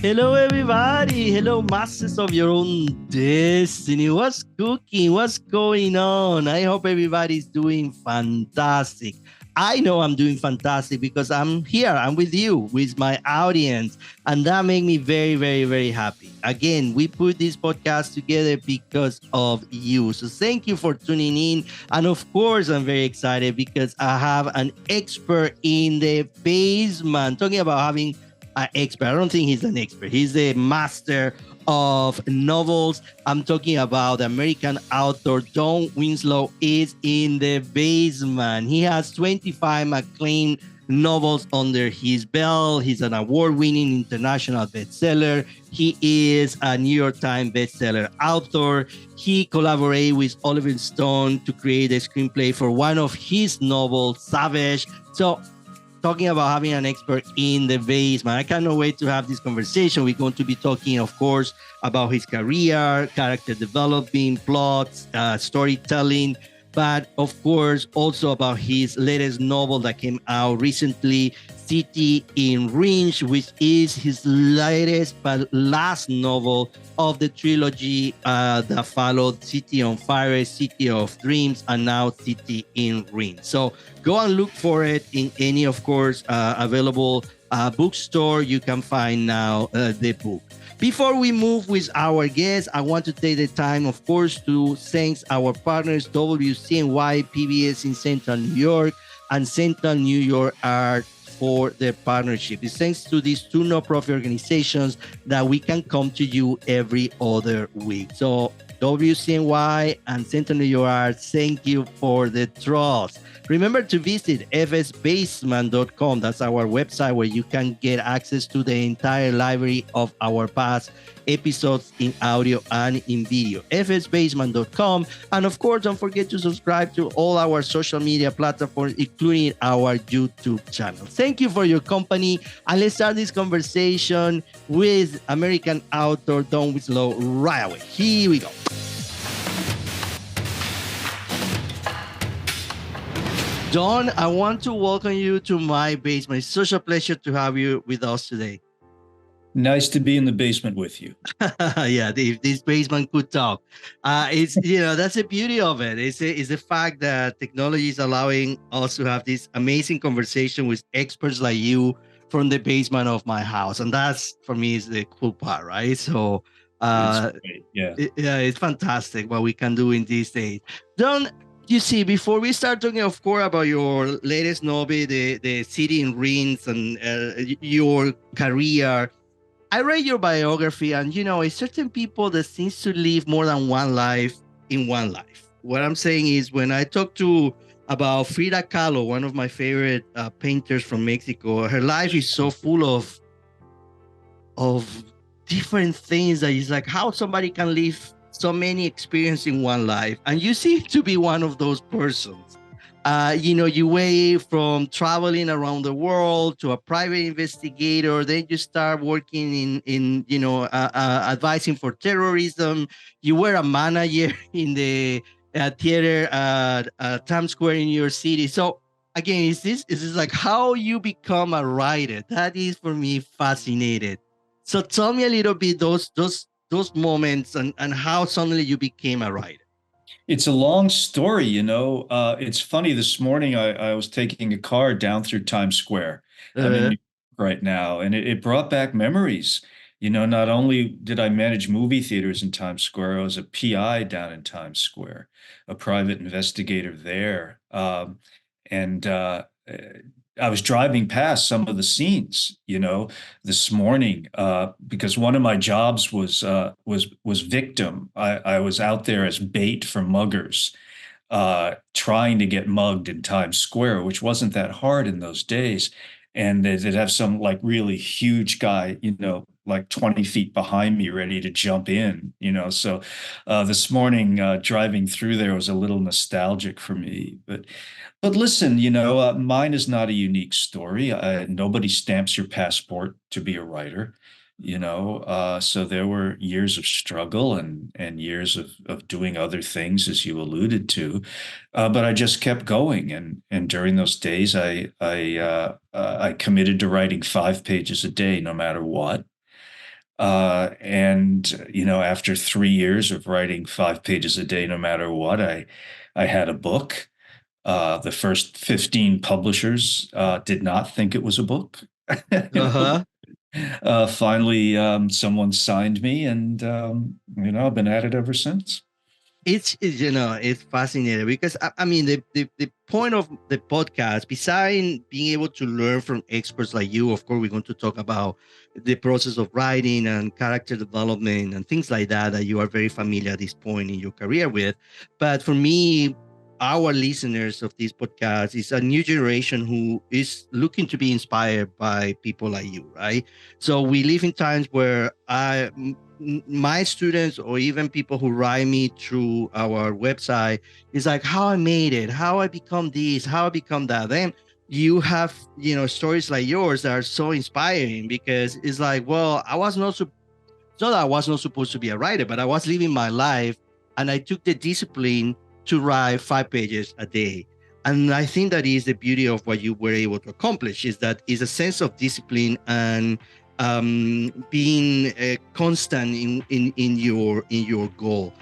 Hello, everybody. Hello, masters of your own destiny. What's cooking? What's going on? I hope everybody's doing fantastic. I know I'm doing fantastic because I'm here. I'm with you, with my audience. And that makes me very, very, very happy. Again, we put this podcast together because of you. So thank you for tuning in. And of course, I'm very excited because I have an expert in the basement talking about having an expert. I don't think he's an expert. He's a master of novels. I'm talking about the American author Don Winslow is in the basement. He has 25 acclaimed novels under his belt. He's an award-winning international bestseller. He is a New York Times bestseller author. He collaborated with Oliver Stone to create a screenplay for one of his novels, Savage. So talking about having an expert in the basement. I cannot wait to have this conversation. We're going to be talking, of course, about his career, character development, plots, storytelling, but of course, also about his latest novel that came out recently, City in Range, which is his latest but last novel of the trilogy that followed City on Fire, City of Dreams, and now City in Range. So go and look for it in any, of course, available bookstore. You can find now the book. Before we move with our guests, I want to take the time, of course, to thank our partners, WCNY, PBS in Central New York, and Central New York Art for their partnership. It's thanks to these two no-profit organizations that we can come to you every other week. So WCNY and Central New York Art, thank you for the trust. Remember to visit fsbasement.com. That's our website where you can get access to the entire library of our past episodes in audio and in video. fsbasement.com. And of course, don't forget to subscribe to all our social media platforms, including our YouTube channel. Thank you for your company. And let's start this conversation with American author Don Winslow right away. Here we go. Don, I want to welcome you to my basement. It's such a pleasure to have you with us today. Nice to be in the basement with you. Yeah, if this basement could talk. It's, that's the beauty of it. It's the fact that technology is allowing us to have this amazing conversation with experts like you from the basement of my house. And that's, for me, is the cool part, right? So, It's great. Yeah. It's fantastic what we can do in these days. Don, you see, before we start talking, of course, about your latest novel, the City in Rings, and your career, I read your biography, and it's certain people that seems to live more than one life in one life. What I'm saying is, when I talk to about Frida Kahlo, one of my favorite painters from Mexico, her life is so full of different things that it's like how somebody can live so many experiences in one life. And you seem to be one of those persons. You went from traveling around the world to a private investigator. Then you start working in advising for terrorism. You were a manager in the theater at Times Square in New York City. So again, is this like how you become a writer? That is for me fascinating. So tell me a little bit those moments and how suddenly you became a writer. It's a long story, It's funny. This morning, I was taking a car down through Times Square. I'm in New York right now, and it brought back memories. Not only did I manage movie theaters in Times Square, I was a PI down in Times Square, a private investigator there. And I was driving past some of the scenes, this morning, because one of my jobs was victim. I was out there as bait for muggers, trying to get mugged in Times Square, which wasn't that hard in those days. And they'd have some like really huge guy, like 20 feet behind me, ready to jump in, So this morning, driving through there was a little nostalgic for me. But listen, mine is not a unique story. Nobody stamps your passport to be a writer, so there were years of struggle and years of doing other things, as you alluded to, but I just kept going, and during those days, I committed to writing 5 pages a day, no matter what. And after 3 years of writing 5 pages a day, no matter what, I had a book. The first 15 publishers did not think it was a book. You know, Uh-huh. finally, someone signed me, and I've been at it ever since. It's fascinating because I mean the point of the podcast, besides being able to learn from experts like you, of course we're going to talk about the process of writing and character development and things like that you are very familiar at this point in your career with. But for me, our listeners of this podcast is a new generation who is looking to be inspired by people like you, right? So we live in times where my students or even people who write me through our website is like how I made it, how I become this, how I become that. Then you have, stories like yours that are so inspiring because it's like, well, it's not that I was not supposed to be a writer, but I was living my life and I took the discipline to write 5 pages a day. And I think that is the beauty of what you were able to accomplish is that is a sense of discipline and being constant in your goal.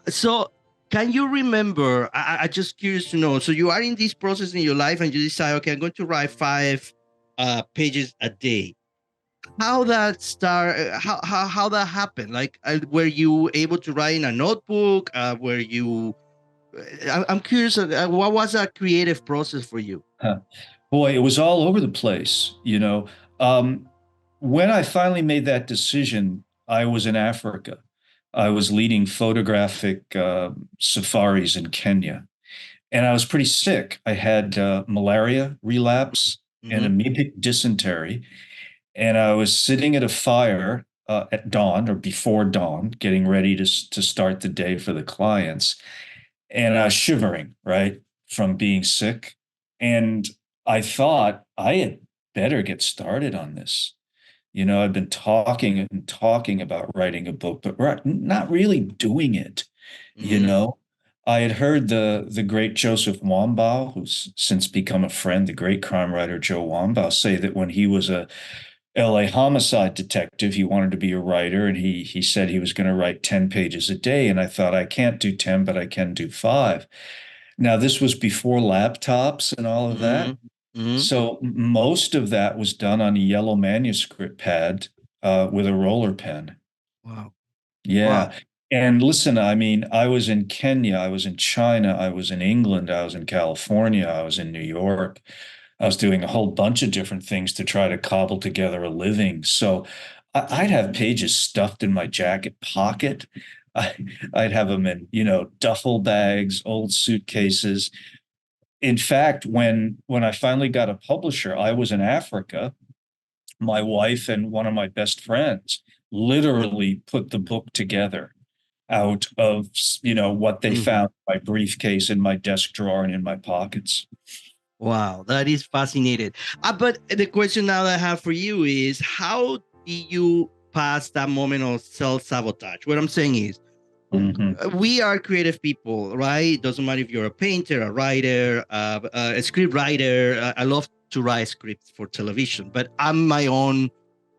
So can you remember? I just curious to know. So you are in this process in your life, and you decide, okay, I'm going to write 5 pages a day. How that start? How that happened? Like, were you able to write in a notebook? Were you? I'm curious. What was that creative process for you? Huh. Boy, it was all over the place. Um, when I finally made that decision, I was in Africa. I was leading photographic safaris in Kenya, and I was pretty sick. I had malaria relapse and Mm-hmm. amoebic dysentery, and I was sitting at a fire at dawn or before dawn, getting ready to start the day for the clients, and I was shivering, right, from being sick. And I thought I had better get started on this. I've been talking and talking about writing a book, but not really doing it. You Mm-hmm. know, I had heard the great Joseph Wambaugh, who's since become a friend, the great crime writer Joe Wambaugh, say that when he was a LA homicide detective, he wanted to be a writer, and he said he was going to write 10 pages a day. And I thought, I can't do 10, but I can do 5. Now, this was before laptops and all of that. Mm-hmm. Mm-hmm. So most of that was done on a yellow manuscript pad with a roller pen. Wow. Wow. Yeah. And listen, I mean, I was in Kenya, I was in China, I was in England, I was in California, I was in New York. I was doing a whole bunch of different things to try to cobble together a living. So I'd have pages stuffed in my jacket pocket. I, I'd have them in, duffel bags, old suitcases. In fact, when I finally got a publisher, I was in Africa. My wife and one of my best friends literally put the book together out of what they Mm-hmm. found in my briefcase, in my desk drawer, and in my pockets. Wow, that is fascinating. But the question now that I have for you is how did you pass that moment of self-sabotage? What I'm saying is, Mhm. we are creative people, right? It doesn't matter if you're a painter, a writer, a script writer. I love to write scripts for television, but I'm my own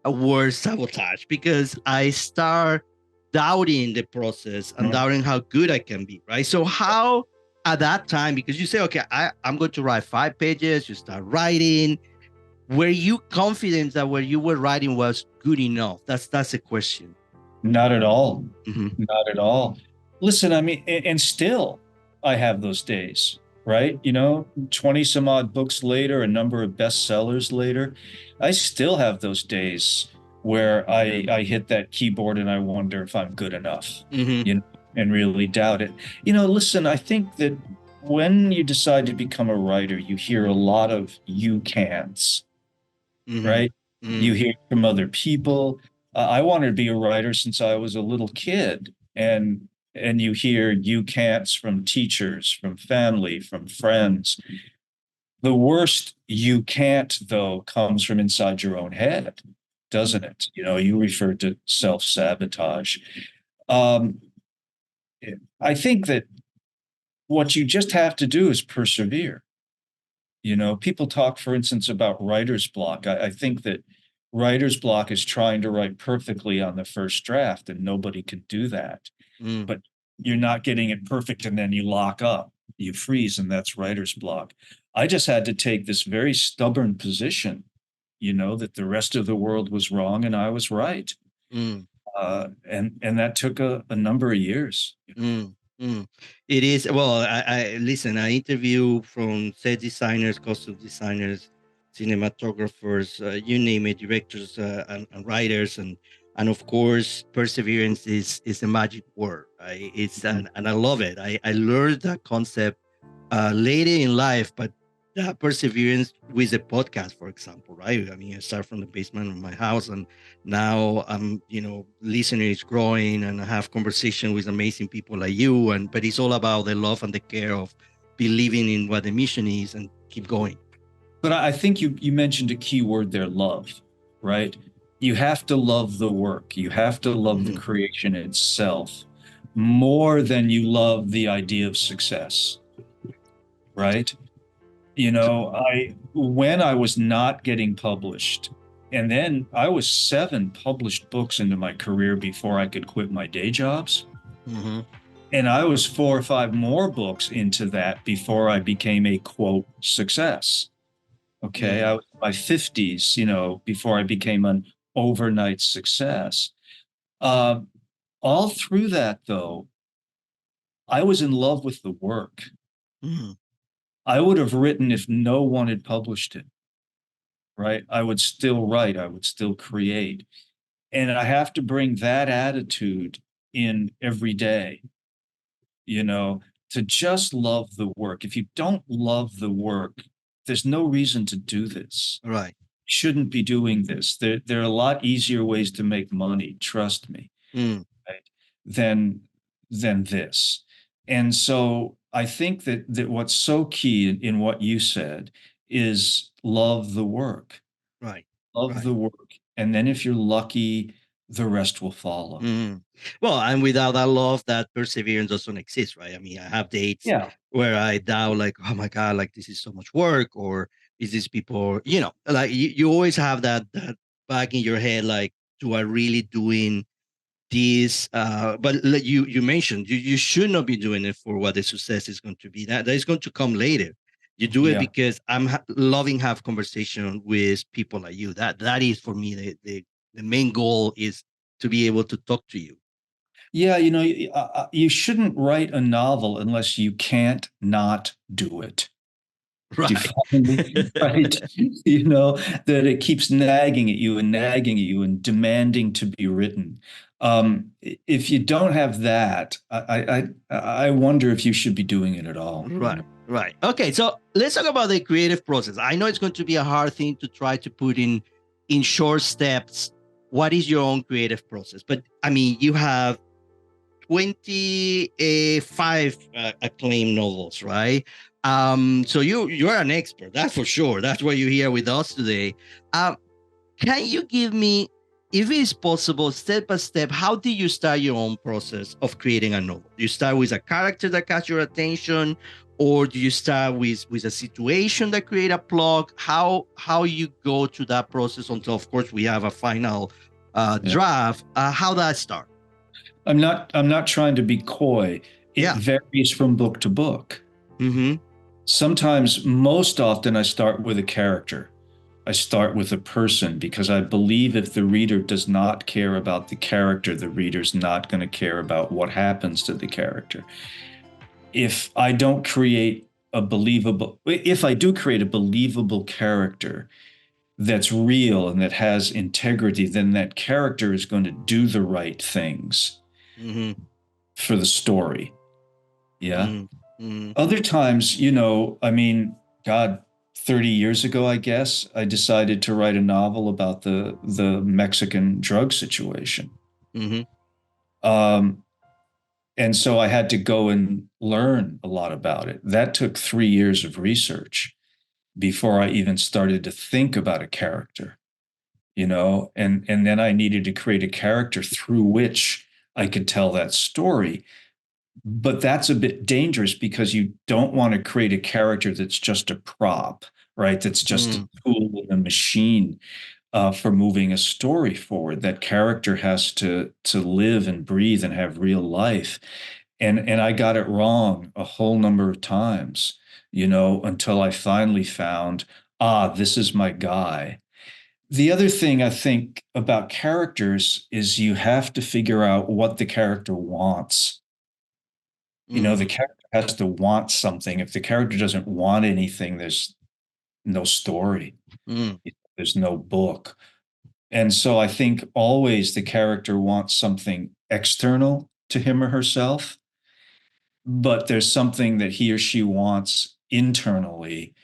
word sabotage because I start doubting the process and doubting how good I can be, right? So how at that time, because you say, okay, I'm going to write 5 pages, you start writing. Were you confident that what you were writing was good enough? That's a question. Not at all. Mm-hmm. Not at all. Listen, I mean, and still I have those days, right? 20 some odd books later, a number of bestsellers later, I still have those days where I hit that keyboard and I wonder if I'm good enough, Mm-hmm. you know, and really doubt it. Listen, I think that when you decide to become a writer, you hear a lot of you can'ts, Mm-hmm. right? Mm-hmm. You hear from other people. I wanted to be a writer since I was a little kid, and you hear you can'ts from teachers, from family, from friends. The worst you can't, though, comes from inside your own head, doesn't it? You referred to self-sabotage. Um, I think that what you just have to do is persevere. People talk, for instance, about writer's block. I think that Writer's block is trying to write perfectly on the first draft, and nobody can do that. Mm, But you're not getting it perfect, and then you lock up, you freeze, and that's writer's block. I just had to take this very stubborn position, that the rest of the world was wrong and I was right. mm. And that took a number of years. Mm, mm. It is. Well, I listen. I interview from set designers, costume designers, cinematographers, you name it, directors and writers, and of course, perseverance is a magic word. It's Mhm. and I love it. I learned that concept later in life, but that perseverance with the podcast, for example, right? I mean, I start from the basement of my house, and now I'm, listening is growing, and I have conversation with amazing people like you. And but it's all about the love and the care of believing in what the mission is and keep going. But I think you mentioned a key word there, love, right? You have to love the work. You have to love the Mm-hmm. creation itself more than you love the idea of success, right? When I was not getting published, and then I was 7 published books into my career before I could quit my day jobs. Mm-hmm. And I was 4 or 5 more books into that before I became a quote success. Okay. Mm, I was in my 50s, before I became an overnight success. Um, all through that, though, I was in love with the work. mm, I would have written if no one had published it, right? I would still write, I would still create. And I have to bring that attitude in every day, you know, to just love the work. If you don't love the work, there's no reason to do this. right. Shouldn't be doing this. There are a lot easier ways to make money, trust me, Mm, right, than than this. And so I think that what's so key in what you said is love the work. right. Love Right. the work. And then if you're lucky, the rest will follow. Mm. Well, and without that love, that perseverance doesn't exist, right? I mean, I have dates Yeah. where I doubt, like, oh my God, like this is so much work, or is this people, like you always have that back in your head, like, do I really doing this? But like you mentioned, you should not be doing it for what the success is going to be. That is going to come later. You do it Yeah. because loving have conversation with people like you. That is for me the main goal is to be able to talk to you. Yeah, you shouldn't write a novel unless you can't not do it. Do you Right. follow me? Right? That it keeps nagging at you and nagging at you and demanding to be written. If you don't have that, I wonder if you should be doing it at all. Right. Right. Okay. So let's talk about the creative process. I know it's going to be a hard thing to try to put in short steps. What is your own creative process? But I mean, you have 25 acclaimed novels, right? So you're an expert, that's for sure. That's why you're here with us today. Um, can you give me, if it is possible, step by step, how did you start your own process of creating a novel? Do you start with a character that catch your attention, or do you start with a situation that create a plot? How you go to that process until, of course, we have a final Yeah. draft? How that start? I'm not trying to be coy. It Yeah. varies from book to book. Mm-hmm. Sometimes, most often, I start with a character. I start with a person because I believe if the reader does not care about the character, the reader's not going to care about what happens to the character. If I don't create if I do create a believable character that's real and that has integrity, then that character is going to do the right things Mm-hmm. for the story. Yeah. Mm-hmm. Other times, I mean, God, 30 years ago, I guess, I decided to write a novel about the Mexican drug situation. Mm-hmm. Um, and so I had to go and learn a lot about it. That took 3 years of research before I even started to think about a character, and then I needed to create a character through which I could tell that story. But that's a bit dangerous because you don't want to create a character that's just a prop, right? That's just a Mm. tool in a machine. for moving a story forward. That character has to live and breathe and have real life. And I got it wrong a whole number of times, until I finally found, this is my guy. The other thing I think about characters is you have to figure out what the character wants. The Mm, character has to want something. If the character doesn't want anything, there's no story, mm, there's no book. And so I think always the character wants something external to him or herself, but there's something that he or she wants internally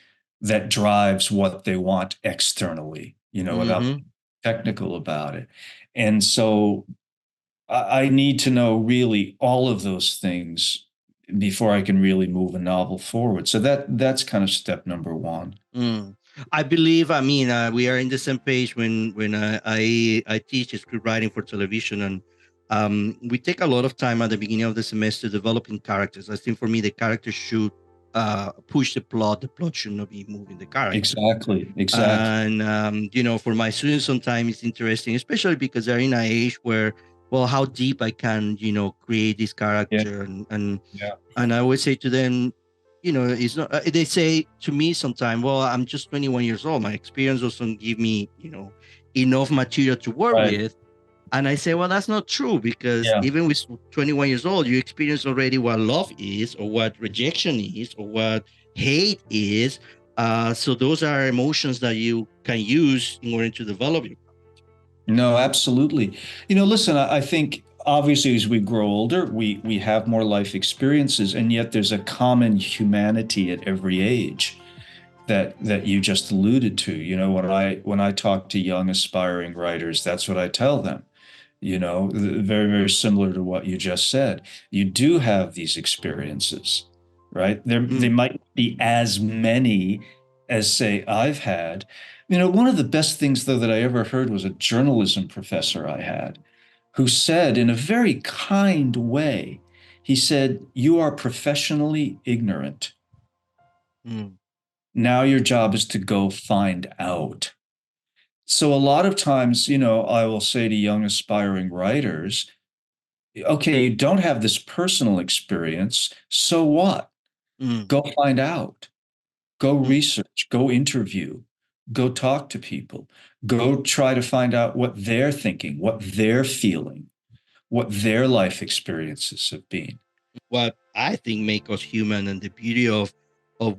that drives what they want externally, without mm-hmm. being technical about it. And so I need to know really all of those things before I can really move a novel forward. So that's kind of step number one. Mm. I believe. I mean, we are in the same page when I teach script writing for television, and we take a lot of time at the beginning of the semester developing characters. I think for me, the characters should push the plot. The plot should not be moving the character. Exactly, exactly. And for my students, sometimes it's interesting, especially because they're in an age where, well, how deep I can, create this Yeah, character, and yeah, and I always say to them, it's not. They say to me sometimes, well, I'm just 21 years old. My experience doesn't give me, enough material to work right. with. And I say, well, that's not true, because Yeah. even with 21 years old, you experience already what love is, or what rejection is, or what hate is. So those are emotions that you can use in order to develop you. No, absolutely. Listen, I think obviously as we grow older, we have more life experiences, and yet there's a common humanity at every age that you just alluded to. When I talk to young aspiring writers, that's what I tell them. Very, very similar to what you just said. You do have these experiences, right? They Mm, might be as many as, say, I've had. One of the best things, though, that I ever heard was a journalism professor I had who said, in a very kind way, he said, "You are professionally ignorant. mm, Now your job is to go find out." So a lot of times, I will say to young aspiring writers, okay, you don't have this personal experience. So what? mm, Go find out. Go mm. research. Go interview. Go talk to people. Go try to find out what they're thinking, what they're feeling, what their life experiences have been. What I think make us human, and the beauty of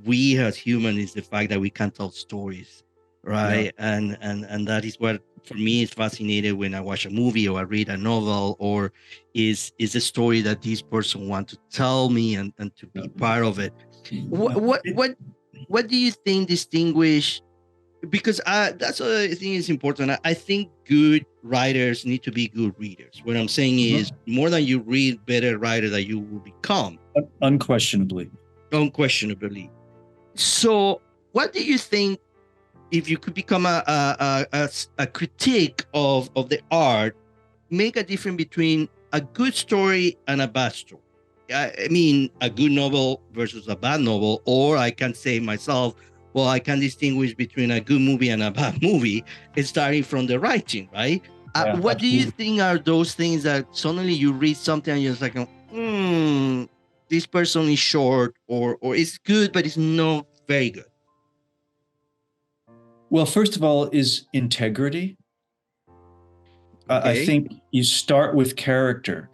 we as human, is the fact that we can tell stories, Yeah. right? And that is what for me is fascinating when I watch a movie or I read a novel, or is a story that this person want to tell me, and to be part of it. What what what what do you think distinguish, because that's what I think is important. I think good writers need to be good readers. What I'm saying is, Mhm. more than you read, better writer that you will become, Unquestionably. unquestionably. So, what do you think, if you could become a critique of the art, make a difference between a good story and a bad story? I mean, a good novel versus a bad novel, or I can say myself, well, I can distinguish between a good movie and a bad movie, starting from the writing, right? Yeah, What do you absolutely. think are those things that suddenly you read something and you're just like, this person is short, or it's good, but it's not very good. Well, first of all, is integrity. I Okay. think you start with character,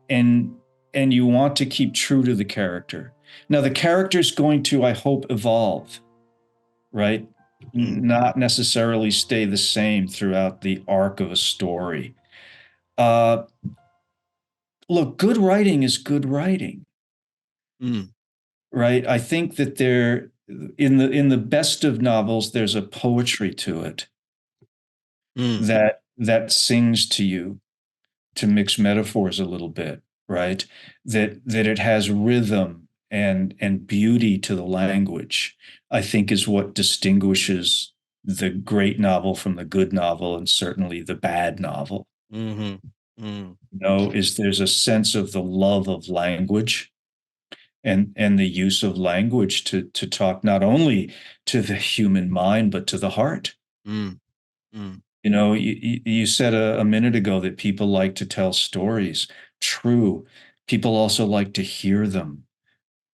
and you want to keep true to the character. Now, the character is going to, I hope, evolve, right? Mm, Not necessarily stay the same throughout the arc of a story. Uh, Look, good writing is good writing, mm, right? I think that there, in the best of novels, there's a poetry to it mm, that sings to you, to mix metaphors a little bit, right? That it has rhythm and beauty to the language, I think is what distinguishes the great novel from the good novel, and certainly the bad novel. mm-hmm, mm, Is there's a sense of the love of language, and the use of language to talk not only to the human mind but to the heart. mm, mm. You know, you said a minute ago that people like to tell stories. True. People also like to hear them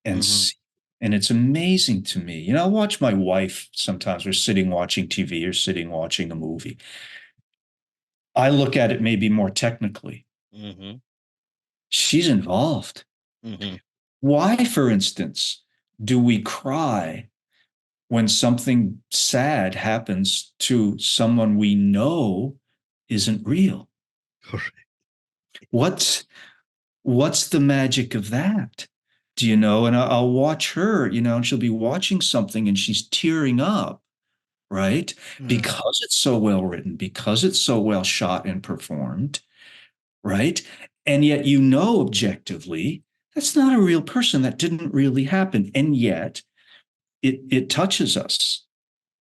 and Mm-hmm. see. And it's amazing to me. You know, I watch my wife sometimes. We're sitting watching TV or sitting watching a movie. I look at it maybe more technically. Mm-hmm. She's involved. Mm-hmm. Why, for instance, do we cry when something sad happens to someone we know isn't real? Correct. What's what's the magic of that? Do you know? And I'll watch her, you know, and she'll be watching something and she's tearing up, right? Uh, Because it's so well written, because it's so well shot and performed, right? And yet, you know, objectively, that's not a real person. That didn't really happen. And yet, it touches us.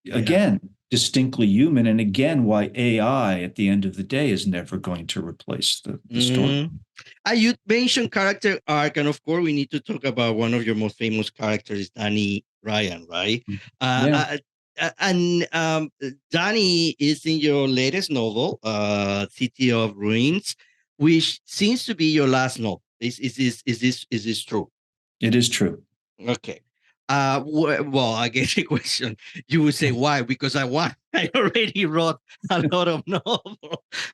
yeah. Again, distinctly human. And again, why AI at the end of the day is never going to replace the story. Mm-hmm. You mentioned character arc, and of course, we need to talk about one of your most famous characters, Danny Ryan, right? Uh, Yeah, uh, and Danny is in your latest novel, City of Ruins, which seems to be your last novel. Is this true? it is true. Okay. Well, I guess the question you would say why? Because I want I already wrote a lot of novels,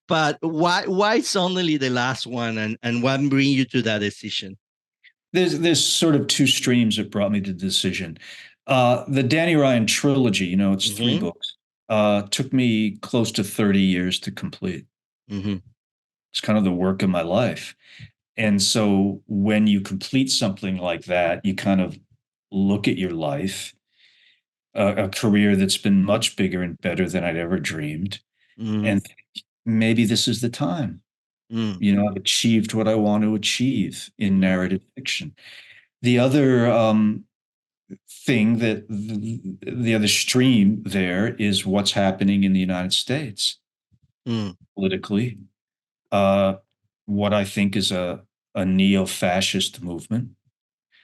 but why suddenly the last one, and what bring you to that decision? There's sort of two streams that brought me to the decision. The Danny Ryan trilogy, you know, it's three Mm-hmm. books. Took me close to 30 years to complete. Mm-hmm. It's kind of the work of my life. And so when you complete something like that, you kind of look at your life, a career that's been much bigger and better than I'd ever dreamed, Mm-hmm. and maybe this is the time. You know, I've achieved what I want to achieve in Mm-hmm. narrative fiction. The other thing that the other stream there is what's happening in the United States politically. Uh, what I think is a neo-fascist movement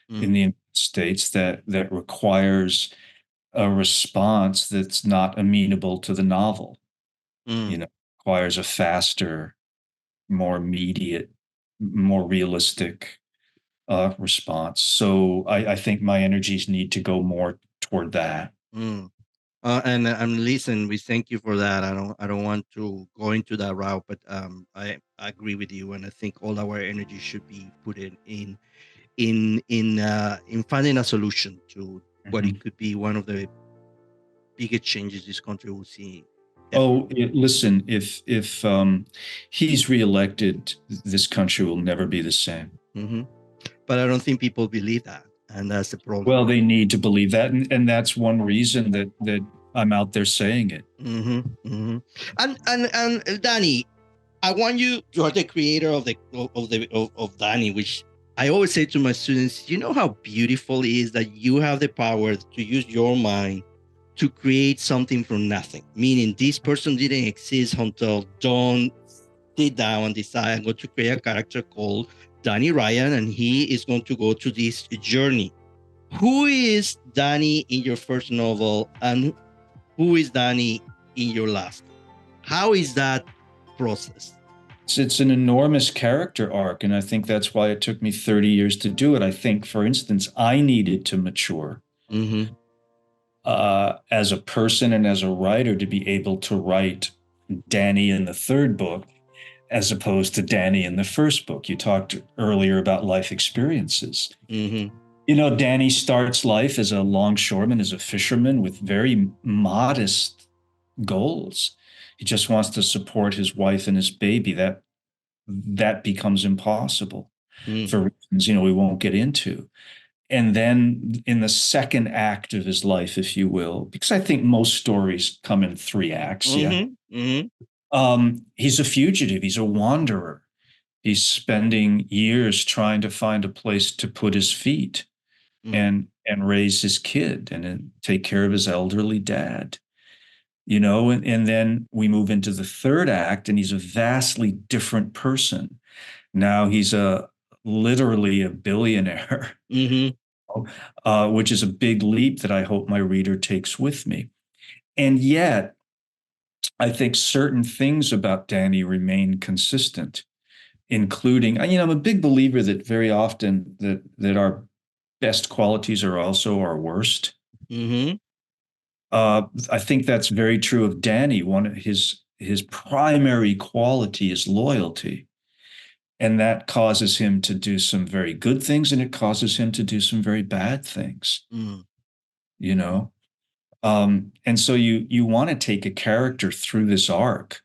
in the Mm-hmm. United States that requires a response that's not amenable to the novel. You know, requires a faster, more immediate, more realistic response. So I think my energies need to go more toward that. Mm-hmm. And listen, we thank you for that. I don't want to go into that route, but I agree with you, and I think all our energy should be put in finding a solution to what it Mhm. could be one of the biggest changes this country will see. Oh, Definitely. listen, if he's reelected, this country will never be the same. Hmm. But I don't think people believe that, and that's the problem. Well, they need to believe that, and that's one reason that I'm out there saying it. Hmm. Hmm. And Danny, I want you. You are the creator of Danny, which I always say to my students. You know how beautiful it is that you have the power to use your mind to create something from nothing. Meaning, this person didn't exist until Dawn sit down and decide I'm going to create a character called Danny Ryan, and he is going to go to this journey. Who is Danny in your first novel, and who is Danny in your last? How is that process? It's an enormous character arc, and I think that's why it took me 30 years to do it. I think, for instance, I needed to mature Mm-hmm. as a person and as a writer to be able to write Danny in the third book as opposed to Danny in the first book. You talked earlier about life experiences. Mm-hmm. You know, Danny starts life as a longshoreman, as a fisherman with very modest goals. He just wants to support his wife and his baby. That becomes impossible Mm-hmm. for reasons, you know, we won't get into. And then in the second act of his life, if you will, because I think most stories come in three acts, yeah. Mm-hmm. Mm-hmm. He's a fugitive, he's a wanderer. He's spending years trying to find a place to put his feet and raise his kid and take care of his elderly dad. You know, and then we move into the third act, and he's a vastly different person. Now he's a literally a billionaire, Mm-hmm. which is a big leap that I hope my reader takes with me. And yet, I think certain things about Danny remain consistent, including, I'm a big believer that very often that our best qualities are also our worst. Mm-hmm. I think that's very true of Danny. One of his primary quality is loyalty, and that causes him to do some very good things, and it causes him to do some very bad things. Mm. You know, and so you want to take a character through this arc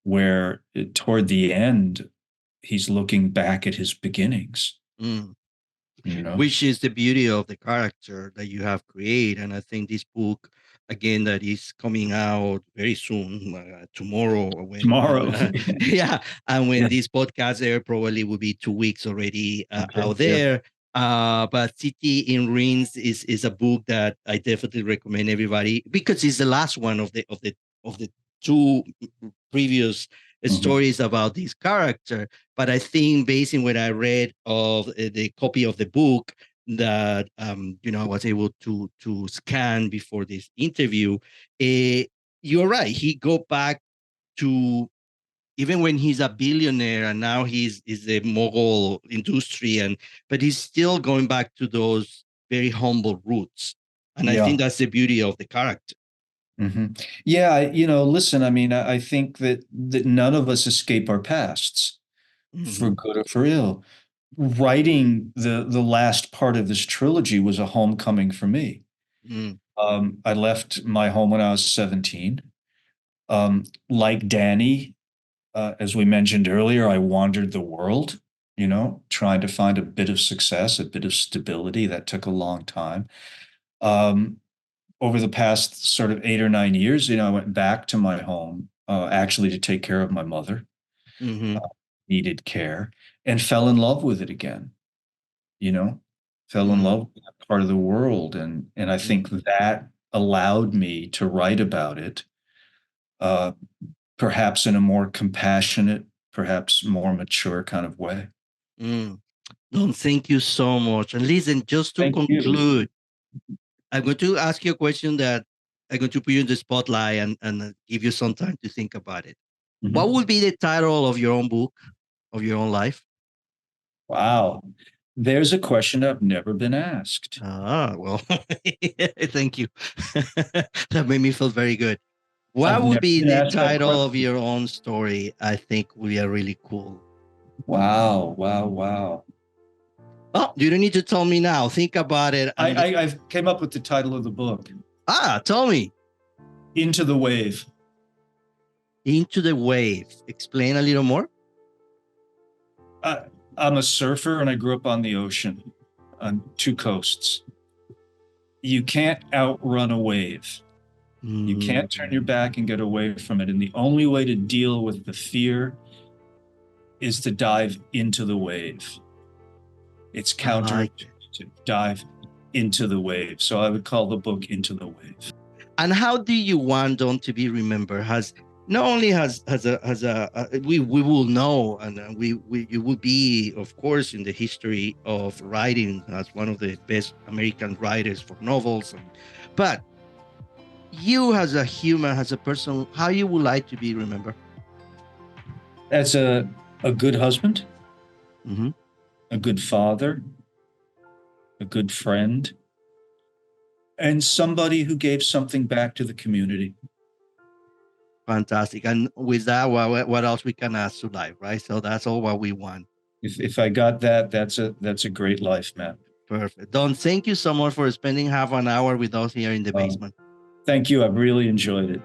where toward the end he's looking back at his beginnings. Mm. You know, Which is the beauty of the character that you have created. And I think this book, again, that is coming out very soon, tomorrow, or when tomorrow. yeah, and when Yeah. this podcast air, probably will be 2 weeks already Okay. out Yeah. there. But City in Ruins is a book that I definitely recommend everybody, because it's the last one of the two previous Mhm. stories about this character. But I think, based on what I read of the copy of the book that I was able to scan before this interview, uh, you're right. He go back to, even when he's a billionaire and now he's is the mogul industry, but he's still going back to those very humble roots. And I think Yeah. that's the beauty of the character. Yeah. Listen, I mean, I think that none of us escape our pasts, for Mm-hmm. good or for ill. Writing the last part of this trilogy was a homecoming for me. Mm-hmm. I left my home when I was 17. Like Danny, as we mentioned earlier, I wandered the world, trying to find a bit of success, a bit of stability. That took a long time. Um, Over the past sort of 8 or 9 years, I went back to my home, actually to take care of my mother, Mm-hmm. needed care, and fell in love with it again, you know, fell in Mm-hmm. love with that part of the world. And I think that allowed me to write about it, uh, perhaps in a more compassionate, perhaps more mature kind of way. Mm. Don, thank you so much. And listen, just to Thank you. conclude, I'm going to ask you a question that I'm going to put you in the spotlight, and give you some time to think about it. What Mhm. would be the title of your own book, of your own life? Wow. There's a question I've never been asked. Ah, well, thank you. That made me feel very good. What I've would never be been the asked that title of question. your own story? I think would be a really cool. Wow, wow, wow. Oh, you don't need to tell me now. Think about it. I've came up with the title of the book, Tell me. Into the Wave. Into the Wave. Explain a little more. I, I'm a surfer and I grew up on the ocean, on two coasts. You can't outrun a wave. You can't turn your back and get away from it. And the only way to deal with the fear is to dive into the wave. It's I like counterintuitive it. to dive into the wave. So I would call the book Into the Wave. And how do you want Don to be remembered? Has not only we will know, and we it will be, of course, in the history of writing as one of the best American writers for novels, but you as a human, as a person, how you would like to be remembered? That's a good husband, Mm-hmm. a good father, a good friend, and somebody who gave something back to the community. Fantastic. And with that, what else we can ask to life, right? So that's all what we want. If I got that, that's a great life, man. Perfect. Don, thank you so much for spending half an hour with us here in the basement. Thank you. I've really enjoyed it.